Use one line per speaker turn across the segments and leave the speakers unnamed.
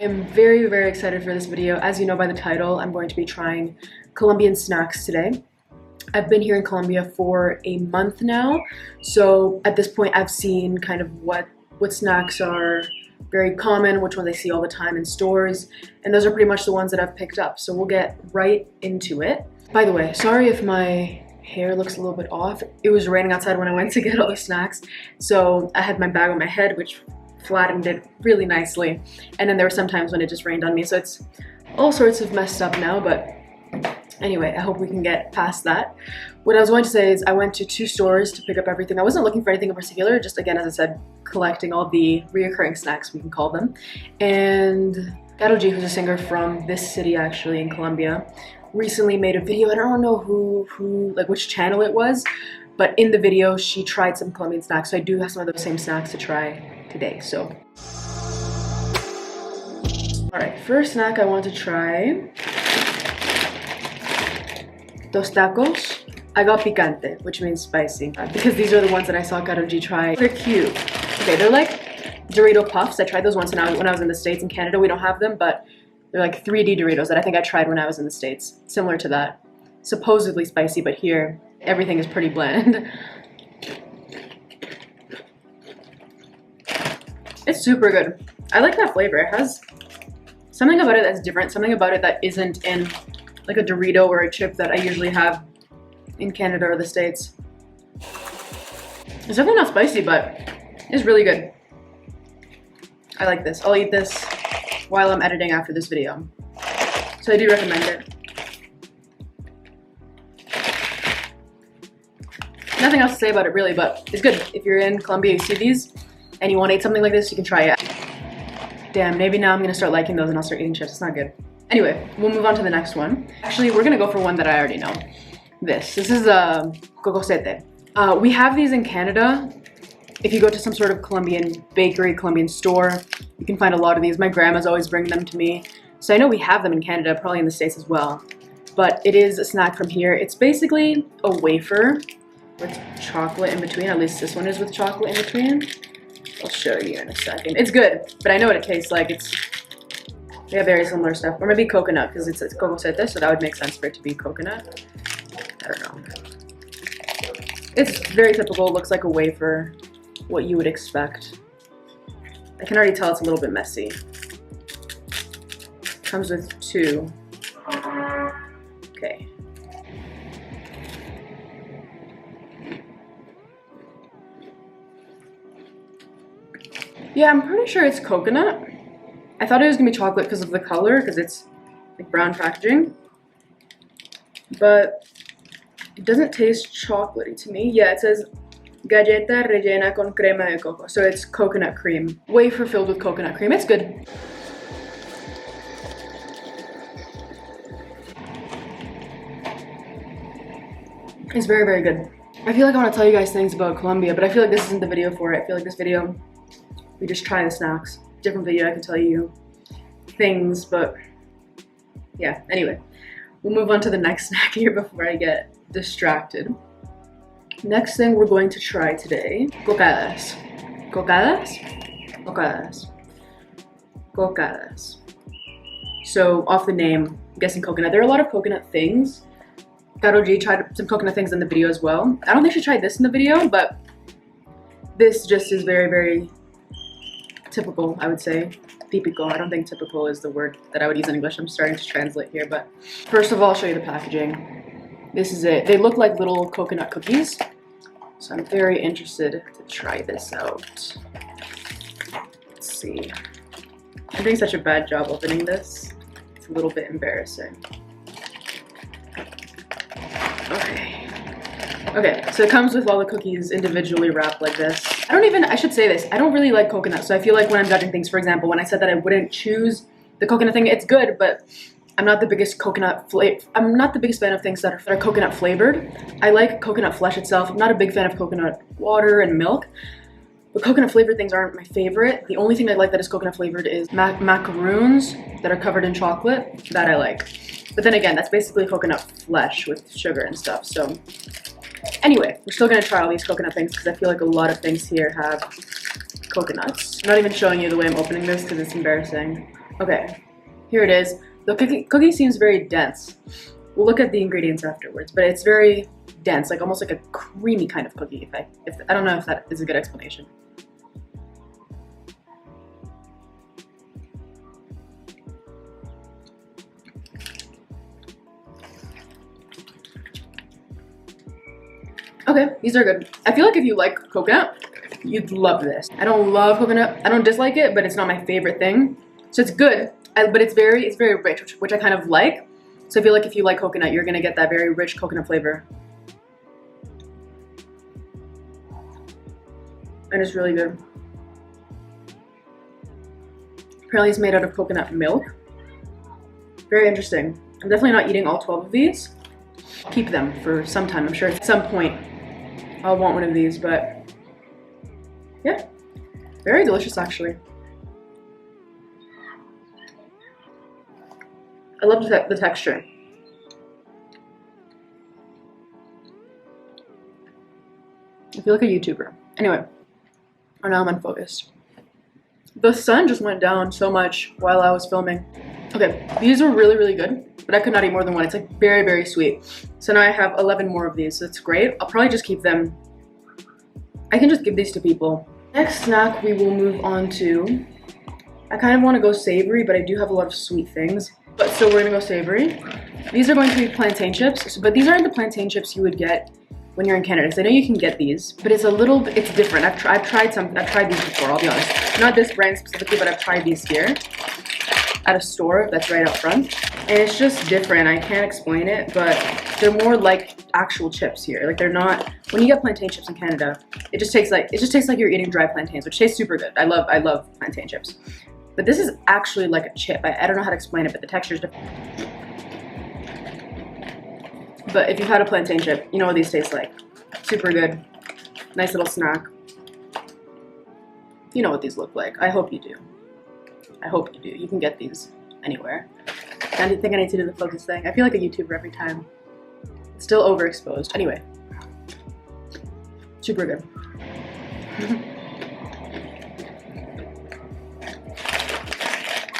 I'm very, very excited for this video. As you know by the title, I'm going to be trying Colombian snacks today. I've been here in Colombia for a month now, so at this point I've seen kind of what snacks are very common, which ones I see all the time in stores, and those are pretty much the ones that I've picked up. So we'll get right into it. By the way, sorry if my hair looks a little bit off. It was raining outside when I went to get all the snacks, so I had my bag on my head, which flattened it really nicely, and then there were some times when it just rained on me, so it's all sorts of messed up now. But anyway, I hope we can get past that. What I was going to say is I went to 2 stores to pick up everything. I wasn't looking for anything in particular, just again, as I said, collecting all the reoccurring snacks, we can call them. And G, who's a singer from this city actually in Colombia, recently made a video. I don't know like which channel it was, but in the video she tried some Colombian snacks, so I do have some of those same snacks to try today. So alright, first snack I want to try, Tostacos. I got picante, which means spicy, because these are the ones that I saw G try. They're cute. Okay, they're like Dorito Puffs. I tried those once when I was in the States. In Canada we don't have them, but they're like 3D Doritos that I think I tried when I was in the States. Similar to that. Supposedly spicy, but here everything is pretty bland. It's super good. I like that flavor. It has something about it that's different, something about it that isn't in like a Dorito or a chip that I usually have in Canada or the States. It's definitely not spicy, but it's really good. I like this. I'll eat this while I'm editing after this video. So I do recommend it. Nothing else to say about it really, but it's good. If you're in Colombia, you see these, and you want to eat something like this, you can try it. Damn, maybe now I'm gonna start liking those and I'll start eating chips. It's not good. Anyway, we'll move on to the next one. Actually, we're gonna go for one that I already know. This is a cocosete. We have these in Canada. If you go to some sort of Colombian bakery, Colombian store, you can find a lot of these. My grandma's always bringing them to me. So I know we have them in Canada, probably in the States as well. But it is a snack from here. It's basically a wafer with chocolate in between. At least this one is with chocolate in between. I'll show you in a second. It's good, but I know what it tastes like. They have very similar stuff. Or maybe coconut, because it's cocosete, so that would make sense for it to be coconut. I don't know. It's very typical. It looks like a wafer, what you would expect. I can already tell it's a little bit messy. Comes with 2. Okay. Yeah, I'm pretty sure it's coconut. I thought it was gonna be chocolate because of the color, because it's like brown packaging. But it doesn't taste chocolatey to me. Yeah, it says galleta rellena con crema de coco. So it's coconut cream. Wafer filled with coconut cream. It's good. It's very, very good. I feel like I want to tell you guys things about Colombia, but I feel like this isn't the video for it. I feel like this video, we just try the snacks. Different video, I can tell you things, but yeah, anyway. We'll move on to the next snack here before I get distracted. Next thing we're going to try today, Cocadas. Cocadas? Cocadas. Cocadas. So off the name, I'm guessing coconut. There are a lot of coconut things. G tried some coconut things in the video as well. I don't think she tried this in the video, but this just is very, very typical, I would say. Típico. I don't think typical is the word that I would use in English. I'm starting to translate here, but first of all, I'll show you the packaging. This is it. They look like little coconut cookies, so I'm very interested to try this out. Let's see. I'm doing such a bad job opening this. It's a little bit embarrassing. Okay, so it comes with all the cookies individually wrapped like this. I should say this, I don't really like coconut, so I feel like when I'm judging things, for example, when I said that I wouldn't choose the coconut thing, it's good, but I'm not the biggest I'm not the biggest fan of things that are coconut flavored. I like coconut flesh itself. I'm not a big fan of coconut water and milk, but coconut flavored things aren't my favorite. The only thing I like that is coconut flavored is macaroons that are covered in chocolate. That I like. But then again, that's basically coconut flesh with sugar and stuff, so anyway, we're still gonna try all these coconut things because I feel like a lot of things here have coconuts. I'm not even showing you the way I'm opening this because it's embarrassing. Okay, here it is. The cookie seems very dense. We'll look at the ingredients afterwards, but it's very dense, like almost like a creamy kind of cookie. If I don't know if that is a good explanation. Okay, these are good. I feel like if you like coconut, you'd love this. I don't love coconut. I don't dislike it, but it's not my favorite thing. So it's good, but it's very rich, which I kind of like. So I feel like if you like coconut, you're gonna get that very rich coconut flavor. And it's really good. Apparently it's made out of coconut milk. Very interesting. I'm definitely not eating all 12 of these. Keep them for some time. I'm sure at some point I'll want one of these, but yeah, very delicious actually. I love the texture. I feel like a YouTuber. Anyway, oh, now I'm unfocused. The sun just went down so much while I was filming. Okay, these are really good, but I could not eat more than one. It's like very sweet. So now I have 11 more of these, so it's great. I'll probably just keep them. I can just give these to people. Next snack we will move on to, I kind of want to go savory, but I do have a lot of sweet things. But still, we're gonna go savory. These are going to be plantain chips, but these aren't the plantain chips you would get when you're in Canada. So I know you can get these, but it's it's different. I've tried these before, I'll be honest. Not this brand specifically, but I've tried these here at a store that's right out front. And it's just different. I can't explain it, but they're more like actual chips here. Like they're not, when you get plantain chips in Canada, it just tastes like you're eating dry plantains, which tastes super good. I love plantain chips. But this is actually like a chip. I don't know how to explain it, but the texture is different. But if you've had a plantain chip, you know what these taste like. Super good. Nice little snack. You know what these look like. I hope you do. I hope you do. You can get these anywhere. I think I need to do the focus thing. I feel like a YouTuber every time. It's still overexposed. Anyway. Super good.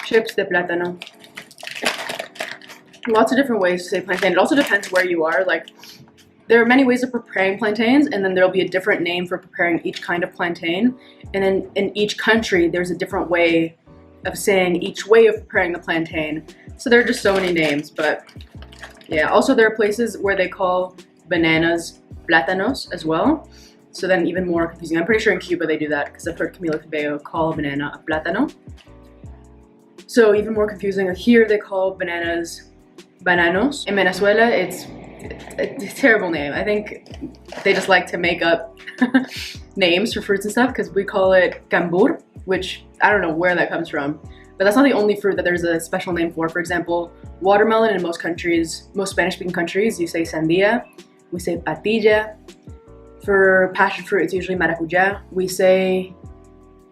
Chips de plátano. Lots of different ways to say plantain. It also depends where you are. Like, there are many ways of preparing plantains, and then there'll be a different name for preparing each kind of plantain. And then in each country, there's a different way of saying each way of preparing the plantain. So there are just so many names, but yeah. Also, there are places where they call bananas plátanos as well. So then even more confusing. I'm pretty sure in Cuba they do that, because I've heard Camila Cabello call a banana a plátano. So even more confusing. Here they call bananas bananos. In Venezuela, it's a terrible name. I think they just like to make up names for fruits and stuff, because we call it cambur, which I don't know where that comes from. But that's not the only fruit that there's a special name for. For example, watermelon in most countries, most Spanish-speaking countries, you say sandia. We say patilla. For passion fruit, it's usually maracuja. We say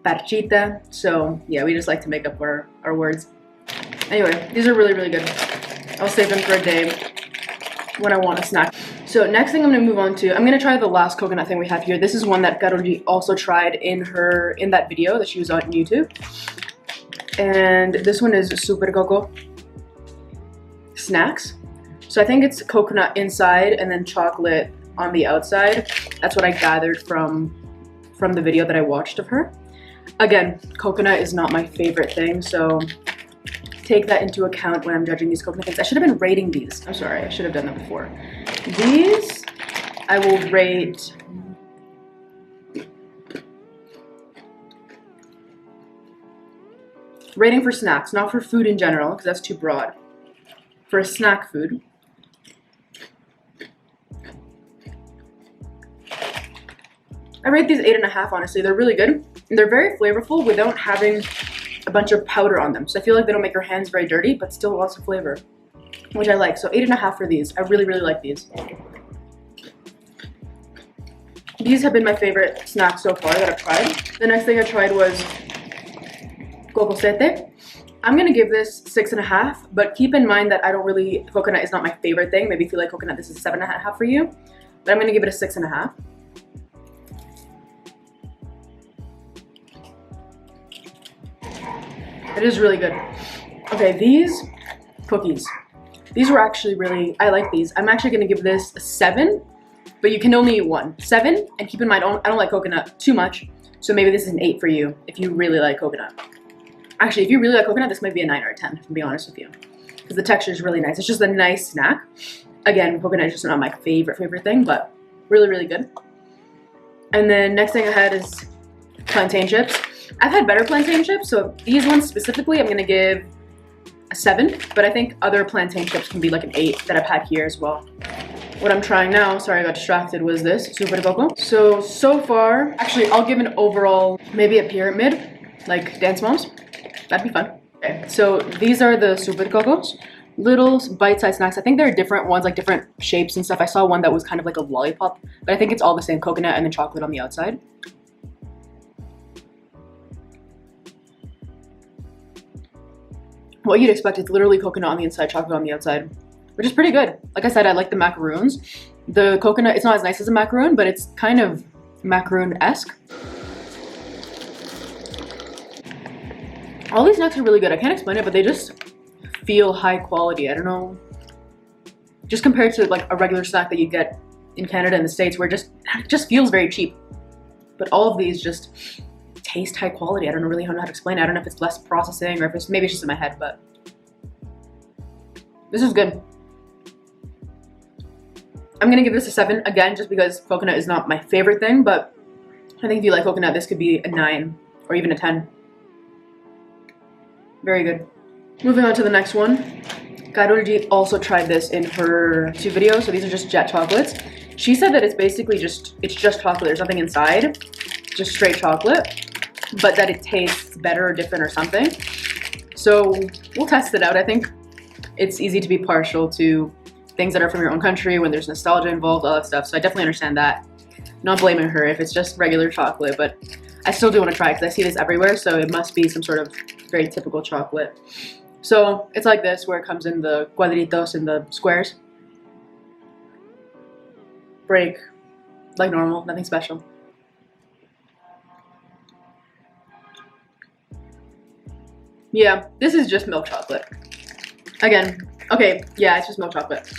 parchita. So yeah, we just like to make up our words. Anyway, these are really good. I'll save them for a day when I want a snack. So next thing I'm gonna move on to, I'm gonna try the last coconut thing we have here. This is one that Karolji also tried in that video that she was on YouTube. And this one is Super Coco Snacks. So I think it's coconut inside and then chocolate on the outside. That's what I gathered from the video that I watched of her. Again, coconut is not my favorite thing, so take that into account when I'm judging these coconut things. I should have been rating these. I'm sorry, I should have done that before. These, I will rate rating for snacks, not for food in general, because that's too broad. For a snack food, I rate these 8.5, honestly. They're really good. And they're very flavorful without having a bunch of powder on them. So I feel like they don't make your hands very dirty, but still lots of flavor, which I like. So 8.5 for these. I really like these. These have been my favorite snacks so far that I've tried. The next thing I tried was cocosete. I'm gonna give this 6.5, but keep in mind that coconut is not my favorite thing. Maybe if you like coconut, this is 7.5 for you. But I'm gonna give it a 6.5. It is really good. Okay, these cookies. These were actually really, I like these. I'm actually gonna give this a 7, but you can only eat one. 7, and keep in mind, I don't like coconut too much, so maybe this is an 8 for you if you really like coconut. Actually, if you really like coconut, this might be a 9 or a 10, to be honest with you. Because the texture is really nice. It's just a nice snack. Again, coconut is just not my favorite thing, but really, really good. And then next thing I had is plantain chips. I've had better plantain chips, so these ones specifically, I'm gonna give a 7, but I think other plantain chips can be like an 8 that I've had here as well. What I'm trying now, sorry I got distracted, was this Super Coco. So far, actually I'll give an overall, maybe a pyramid, like Dance Moms. That'd be fun. Okay, so these are the Super Cocos. Little bite-sized snacks. I think there are different ones, like different shapes and stuff. I saw one that was kind of like a lollipop, but I think it's all the same, coconut and then chocolate on the outside. What you'd expect, it's literally coconut on the inside, chocolate on the outside, which is pretty good. Like I said, I like the macaroons. The coconut, it's not as nice as a macaroon, but it's kind of macaroon-esque. All these snacks are really good. I can't explain it, but they just feel high quality. I don't know. Just compared to like a regular snack that you get in Canada and the States, where it just feels very cheap. But all of these just taste high quality. I don't really know how to explain it. I don't know if it's less processing or if it's maybe it's just in my head, but this is good. I'm gonna give this a 7 again, just because coconut is not my favorite thing, but I think if you like coconut, this could be a 9 or even a 10. Very good. Moving on to the next one. Carol G also tried this in her 2 videos, so these are just jet chocolates. She said that it's basically just chocolate. There's nothing inside, just straight chocolate, but that it tastes better or different or something. So we'll test it out. I think it's easy to be partial to things that are from your own country when there's nostalgia involved, all that stuff. So I definitely understand that. Not blaming her if it's just regular chocolate, but I still do want to try it because I see this everywhere, so it must be some sort of very typical chocolate. So it's like this, where it comes in the cuadritos and the squares. Break, like normal, nothing special. Yeah, this is just milk chocolate. Again, okay, yeah, it's just milk chocolate.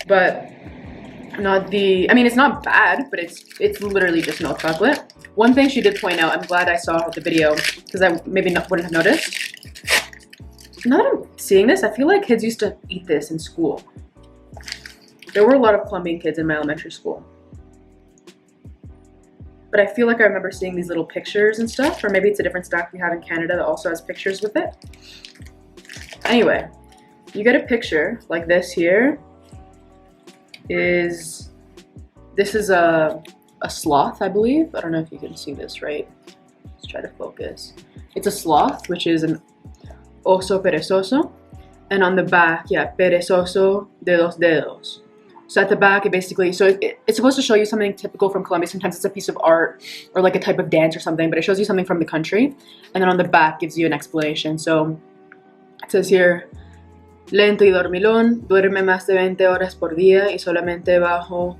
But not the, I mean, it's not bad, but it's literally just milk chocolate. One thing she did point out, I'm glad I saw the video, because I maybe wouldn't have noticed. Now that I'm seeing this, I feel like kids used to eat this in school. There were a lot of Colombian kids in my elementary school. But I feel like I remember seeing these little pictures and stuff, or maybe it's a different snack we have in Canada that also has pictures with it. Anyway, you get a picture like this here. This is a sloth, I believe. I don't know if you can see this, right? Let's try to focus. It's a sloth, which is an oso perezoso. And on the back, yeah, perezoso de dos dedos. So at the back, it basically, so it's supposed to show you something typical from Colombia. Sometimes it's a piece of art or like a type of dance or something, but it shows you something from the country. And then on the back gives you an explanation. So it says here, lento y dormilón, duerme más de 20 horas por día y solamente bajo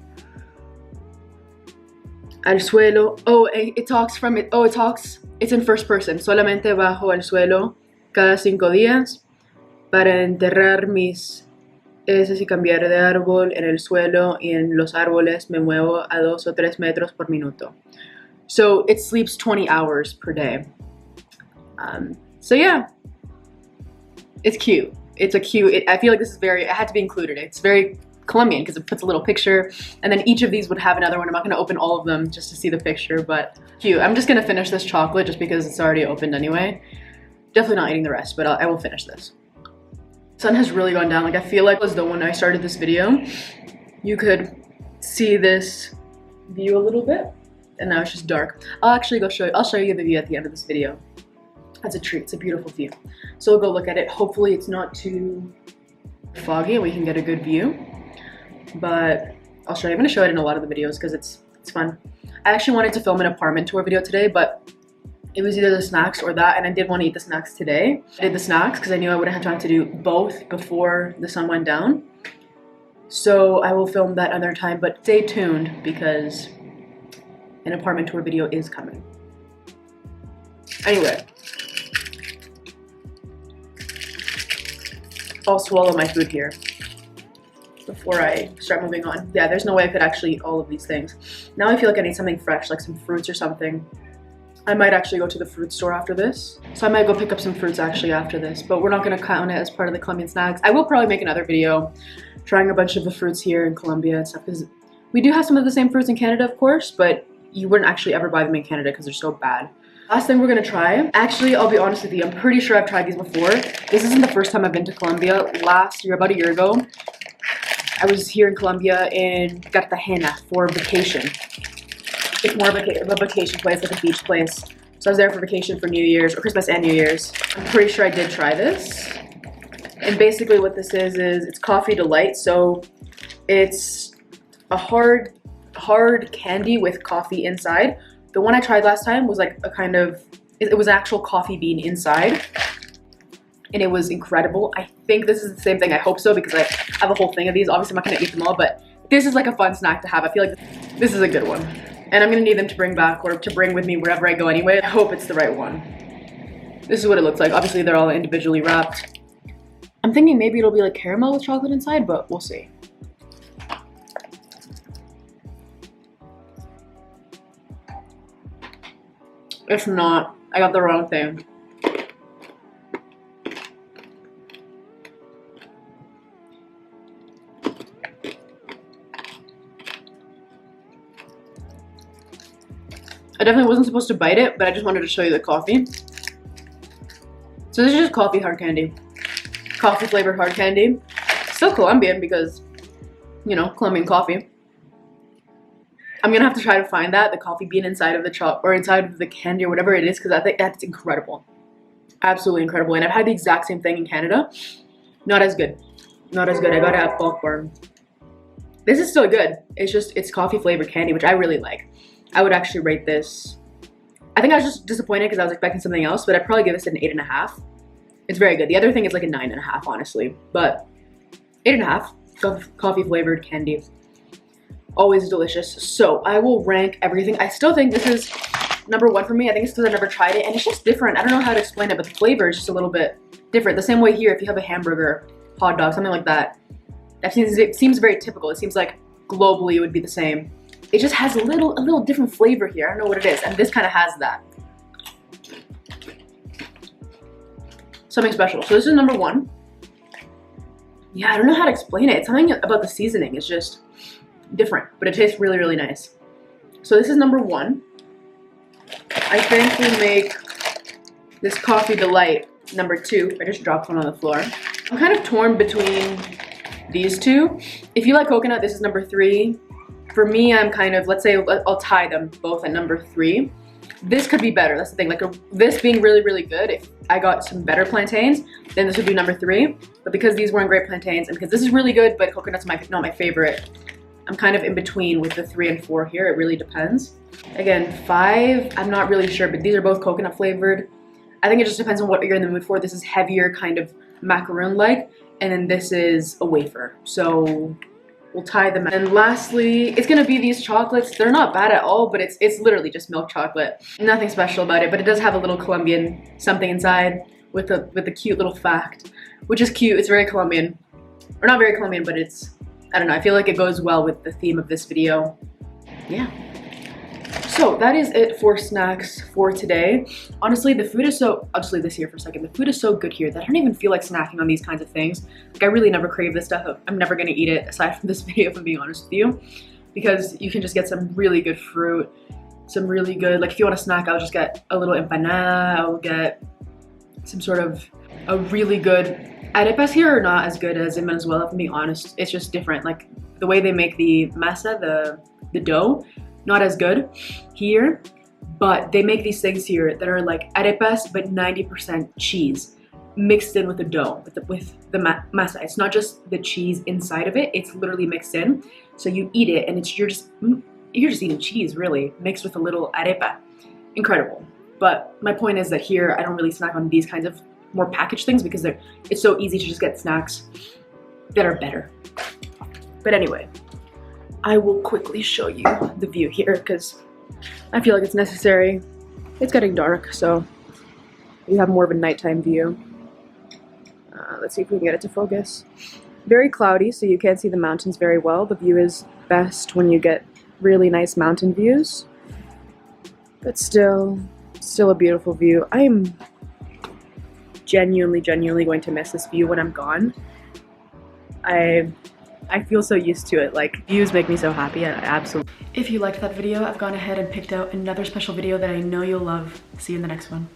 al suelo. Oh, it talks from it. Oh, it's in first person. Solamente bajo al suelo cada 5 días para enterrar mis heces y cambiar de árbol en el suelo y en los árboles me muevo a 2 o 3 metros por minuto. So it sleeps 20 hours per day. So yeah, it's cute. It's a cute, I feel like this is very, it had to be included. It's very Colombian because it puts a little picture, and then each of these would have another one. I'm not going to open all of them just to see the picture, but cute. I'm just going to finish this chocolate just because it's already opened anyway. Definitely not eating the rest, but I will finish this. Sun has really gone down. Like, I feel like as though when I started this video, you could see this view a little bit, and now it's just dark. I'll actually go show you, I'll show you the view at the end of this video. That's a treat. It's a beautiful view. So we'll go look at it. Hopefully it's not too foggy and we can get a good view. But I'll show you. I'm going to show it in a lot of the videos because it's fun. I actually wanted to film an apartment tour video today, but it was either the snacks or that, and I did want to eat the snacks today. I did the snacks because I knew I wouldn't have time to do both before the sun went down. So I will film that another time, but stay tuned because an apartment tour video is coming. Anyway. I'll swallow my food here before I start moving on. Yeah, there's no way I could actually eat all of these things. Now I feel like I need something fresh, like some fruits or something. I might actually go to the fruit store after this. So I might go pick up some fruits actually after this, but we're not gonna count it as part of the Colombian snacks. I will probably make another video trying a bunch of the fruits here in Colombia and stuff, because we do have some of the same fruits in Canada, of course, but you wouldn't actually ever buy them in Canada because they're so bad. Last thing we're gonna try, actually, I'll be honest with you, I'm pretty sure I've tried these before. This isn't the first time I've been to Colombia. Last year, about a year ago, I was here in Colombia in Cartagena for vacation. It's more of a vacation place, like a beach place. So I was there for vacation for New Year's, or Christmas and New Year's. I'm pretty sure I did try this. And basically what this is it's coffee delight. So it's a hard candy with coffee inside. The one I tried last time was like a kind of, it was an actual coffee bean inside. And it was incredible. I think this is the same thing. I hope so, because I have a whole thing of these. Obviously, I'm not gonna eat them all, but this is like a fun snack to have. I feel like this is a good one. And I'm gonna need them to bring back or to bring with me wherever I go anyway. I hope it's the right one. This is what it looks like. Obviously, they're all individually wrapped. I'm thinking maybe it'll be like caramel with chocolate inside, but we'll see. If not, I got the wrong thing. I definitely wasn't supposed to bite it, but I just wanted to show you the coffee. So this is just coffee hard candy. Coffee flavored hard candy. Still Colombian because, you know, Colombian coffee. I'm gonna have to try to find that, the coffee bean inside of the chocolate or inside of the candy or whatever it is, because I think that's incredible. Absolutely incredible. And I've had the exact same thing in Canada. Not as good. Not as good. I got it at Bulk Barn. This is still good. It's just, it's coffee flavored candy, which I really like. I would actually rate this. I think I was just disappointed because I was expecting something else, but I'd probably give this an 8.5. It's very good. The other thing is like a 9.5, honestly, but 8.5. Coffee flavored candy. Always delicious. So I will rank everything. I still think this is #1 for me. I think it's because I've never tried it and it's just different. I don't know how to explain it, but the flavor is just a little bit different. The same way here, if you have a hamburger, hot dog, something like that, it seems very typical. It seems like globally it would be the same. It just has a little different flavor here. I don't know what it is, and this kind of has that. Something special. So this is #1. Yeah, I don't know how to explain it. Something about the seasoning is just different, but it tastes really, really nice. So this is #1. I think we make this coffee delight #2. I just dropped one on the floor. I'm kind of torn between these two. If you like coconut, this is #3. For me, I'm kind of, let's say I'll tie them both at #3. This could be better. That's the thing. Like this being really, really good. If I got some better plantains, then this would be #3. But because these weren't great plantains, and because this is really good, but coconut's not my favorite, I'm kind of in between with the 3 and 4 here. It really depends. Again, 5, I'm not really sure, but these are both coconut flavored. I think it just depends on what you're in the mood for. This is heavier, kind of macaroon-like, and then this is a wafer. So we'll tie them. And lastly, it's gonna be these chocolates. They're not bad at all, but it's literally just milk chocolate. Nothing special about it, but it does have a little Colombian something inside with a cute little fact, which is cute. It's very Colombian, or not very Colombian, but it's, I don't know, I feel like it goes well with the theme of this video. Yeah. So that is it for snacks for today. Honestly, the food is so, I'll just leave this here for a second. The food is so good here that I don't even feel like snacking on these kinds of things. Like I really never crave this stuff. I'm never gonna eat it aside from this video, if I'm being honest with you, because you can just get some really good fruit, some really good, like if you want a snack, I'll just get a little empanada, I'll get some sort of a really good, arepas here are not as good as in Venezuela, if I'm being honest. It's just different. Like the way they make the masa, the dough, not as good here, but they make these things here that are like arepas, but 90% cheese mixed in with the dough, with the masa. It's not just the cheese inside of it, it's literally mixed in. So you eat it and you're just eating cheese, really, mixed with a little arepa. Incredible. But my point is that here, I don't really snack on these kinds of more packaged things because it's so easy to just get snacks that are better. But anyway, I will quickly show you the view here because I feel like it's necessary. It's getting dark, so you have more of a nighttime view. Let's see if we can get it to focus. Very cloudy, so you can't see the mountains very well. The view is best when you get really nice mountain views, but still a beautiful view. I'm genuinely going to miss this view when I'm gone. I feel so used to it. Like, views make me so happy. I absolutely. If you liked that video, I've gone ahead and picked out another special video that I know you'll love. See you in the next one.